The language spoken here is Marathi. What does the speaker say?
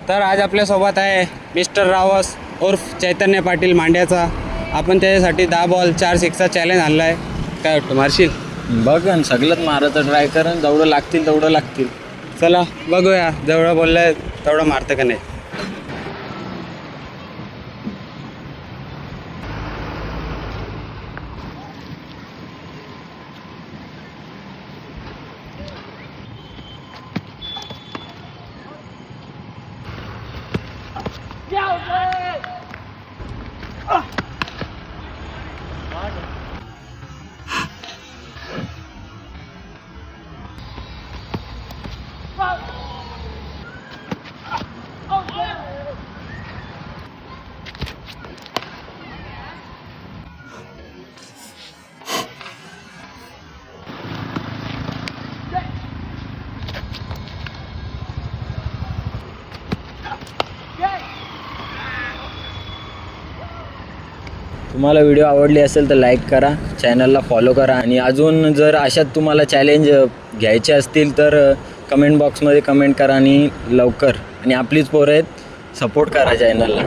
तर आज आपल्यासोबत आहे मिस्टर रावस उर्फ चैतन्य पाटील मांड्याचा. आपण त्याच्यासाठी 10 बॉल 4 सिक्सचा चॅलेंज आणला आहे. काय वाटतं, मारशील? बघ न सगळंच मारायचं ट्राय कर, जेवढं लागतील तेवढं लागतील. चला बघूया जेवढं बोललंय तेवढं मारतं का नाही. तुम्हाला व्हिडिओ आवडली असेल तर लाईक करा, चॅनलला फॉलो करा आणि अजून जर अशात तुम्हाला चॅलेंज घ्यायचे असतील तर कमेंट बॉक्समध्ये कमेंट करा आणि लवकर. आणि आपलीच पोरं आहेत, सपोर्ट करा चॅनलला.